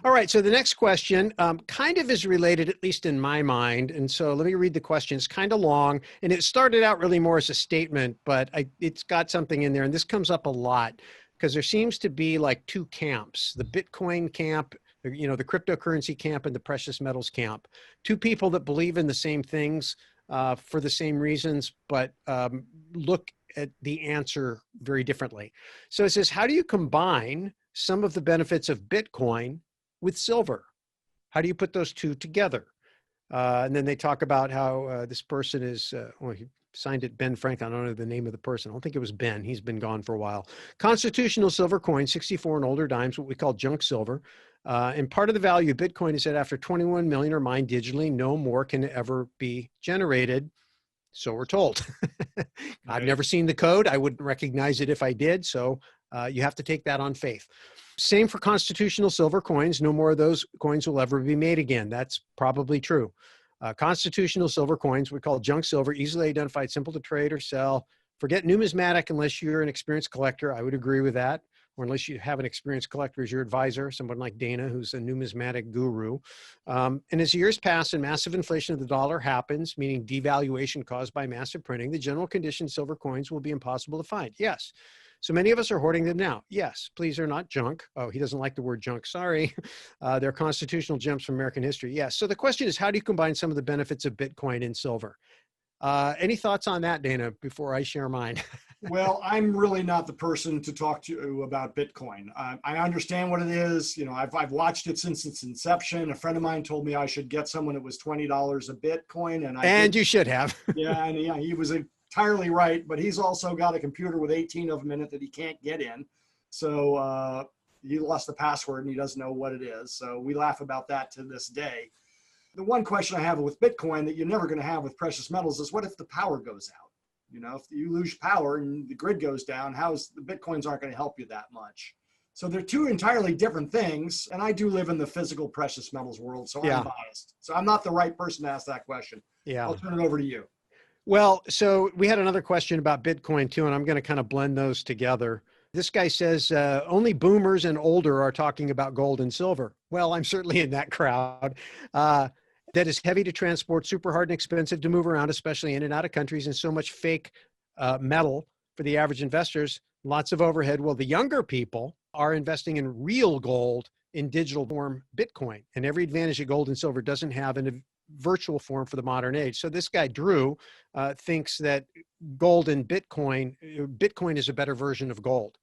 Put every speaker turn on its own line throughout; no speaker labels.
All right. So the next question kind of is related, at least in my mind. And so let me read the question. It's kind of long, and it started out really more as a statement, but it's got something in there. And this comes up a lot because there seems to be like two camps, the Bitcoin camp, the cryptocurrency camp, and the precious metals camp. Two people that believe in the same things for the same reasons, but look at the answer very differently. So it says, how do you combine some of the benefits of Bitcoin with silver? How do you put those two together? And then they talk about how this person is, he signed it Ben Franklin. I don't know the name of the person. I don't think it was Ben. He's been gone for a while. Constitutional silver coin, 64 and older dimes, what we call junk silver. And part of the value of Bitcoin is that after 21 million are mined digitally, no more can ever be generated. So we're told. I've never seen the code. I wouldn't recognize it if I did. So you have to take that on faith. Same for constitutional silver coins. No more of those coins will ever be made again. That's probably true. Constitutional silver coins, we call junk silver, easily identified, simple to trade or sell. Forget numismatic unless you're an experienced collector. I would agree with that. Or unless you have an experienced collector as your advisor, someone like Dana, who's a numismatic guru. And as years pass and massive inflation of the dollar happens, meaning devaluation caused by massive printing, the general condition silver coins will be impossible to find. Yes. So many of us are hoarding them now. Yes, please, they're not junk. Oh, he doesn't like the word junk. Sorry. They're constitutional gems from American history. Yes. So the question is, how do you combine some of the benefits of Bitcoin and silver? Any thoughts on that, Dana, before I share mine?
Well, I'm really not the person to talk to you about Bitcoin. I understand what it is. I've watched it since its inception. A friend of mine told me I should get some when it was $20 a Bitcoin.
And you should have.
Yeah, he was entirely right, but he's also got a computer with 18 of them in it that he can't get in. So he lost the password and he doesn't know what it is. So we laugh about that to this day. The one question I have with Bitcoin that you're never going to have with precious metals is, what if the power goes out? If you lose power and the grid goes down, the Bitcoins aren't going to help you that much. So they're two entirely different things. And I do live in the physical precious metals world, so I'm biased. So I'm not the right person to ask that question. Yeah. I'll turn it over to you.
Well, so we had another question about Bitcoin too, and I'm going to kind of blend those together. This guy says only boomers and older are talking about gold and silver. Well, I'm certainly in that crowd. That is heavy to transport, super hard and expensive to move around, especially in and out of countries, and so much fake metal for the average investors, lots of overhead. Well, the younger people are investing in real gold in digital form Bitcoin, and every advantage that gold and silver doesn't have in a virtual form for the modern age. So this guy, Drew, thinks that gold and Bitcoin is a better version of gold.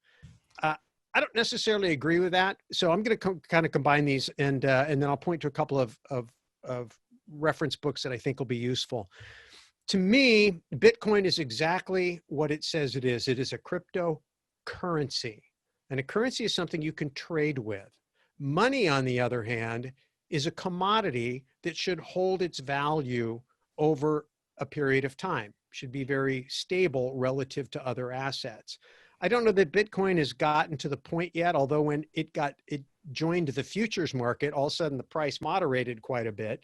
I don't necessarily agree with that. So I'm going to kind of combine these, and then I'll point to a couple of reference books that I think will be useful. To me, Bitcoin is exactly what it says it is. It is a cryptocurrency, and a currency is something you can trade with. Money, on the other hand, is a commodity that should hold its value over a period of time, should be very stable relative to other assets. I don't know that Bitcoin has gotten to the point yet, although when it joined the futures market, all of a sudden the price moderated quite a bit.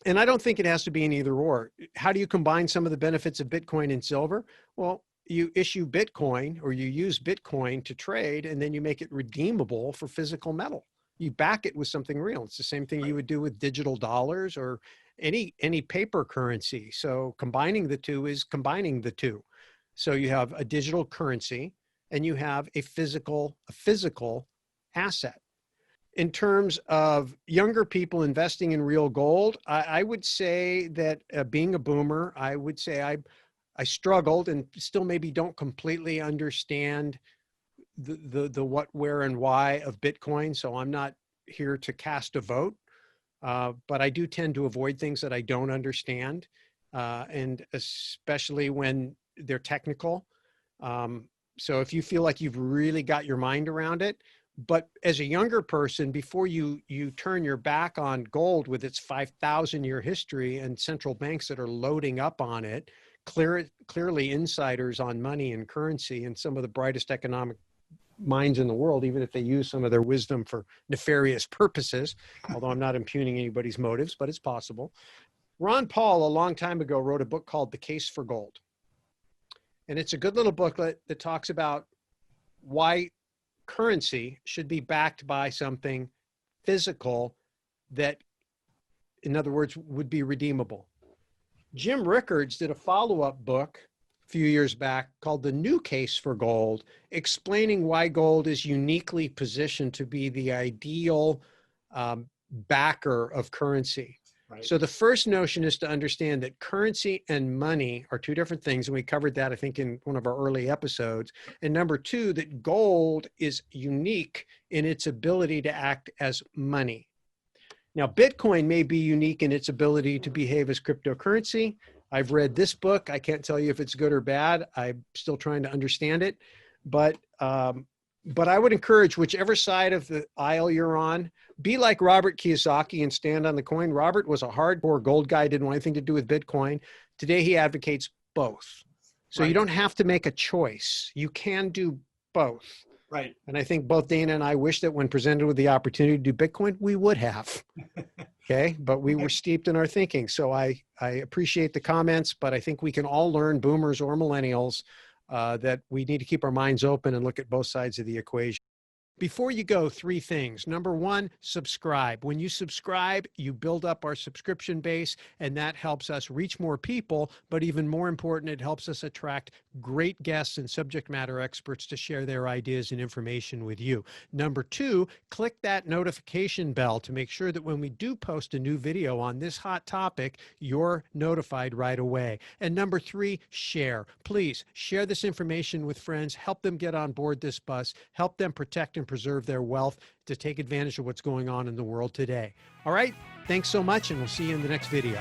And I don't think it has to be an either or. How do you combine some of the benefits of Bitcoin and silver? Well, you issue Bitcoin or you use Bitcoin to trade, and then you make it redeemable for physical metal. You back it with something real. It's the same thing you would do with digital dollars or any paper currency. So combining the two is combining the two. So you have a digital currency and you have a physical asset. In terms of younger people investing in real gold, I would say that being a boomer, I would say I struggled and still maybe don't completely understand the what, where, and why of Bitcoin. So I'm not here to cast a vote, but I do tend to avoid things that I don't understand, and especially when they're technical. So if you feel like you've really got your mind around it, but as a younger person, before you turn your back on gold with its 5,000-year history and central banks that are loading up on it, clearly insiders on money and currency and some of the brightest economic minds in the world, even if they use some of their wisdom for nefarious purposes, although I'm not impugning anybody's motives, but it's possible. Ron Paul, a long time ago, wrote a book called The Case for Gold. And it's a good little booklet that talks about why currency should be backed by something physical that, in other words, would be redeemable. Jim Rickards did a follow-up book a few years back called The New Case for Gold, explaining why gold is uniquely positioned to be the ideal backer of currency.
Right.
So the first notion is to understand that currency and money are two different things. And we covered that, I think, in one of our early episodes. And number two, that gold is unique in its ability to act as money. Now, Bitcoin may be unique in its ability to behave as cryptocurrency. I've read this book. I can't tell you if it's good or bad. I'm still trying to understand it. But I would encourage whichever side of the aisle you're on, be like Robert Kiyosaki and stand on the coin. Robert was a hardcore gold guy, didn't want anything to do with Bitcoin. Today, he advocates both. So
Right.
you don't have to make a choice. You can do both.
Right.
And I think both Dana and I wish that when presented with the opportunity to do Bitcoin, we would have. Okay. But we were steeped in our thinking. So I appreciate the comments, but I think we can all learn, boomers or millennials, that we need to keep our minds open and look at both sides of the equation. Before you go, three things. Number one, subscribe. When you subscribe, you build up our subscription base, and that helps us reach more people. But even more important, it helps us attract great guests and subject matter experts to share their ideas and information with you. Number two, click that notification bell to make sure that when we do post a new video on this hot topic, you're notified right away. And number three, share. Please share this information with friends. Help them get on board this bus. Help them protect and preserve their wealth to take advantage of what's going on in the world today. All right. Thanks so much, and we'll see you in the next video.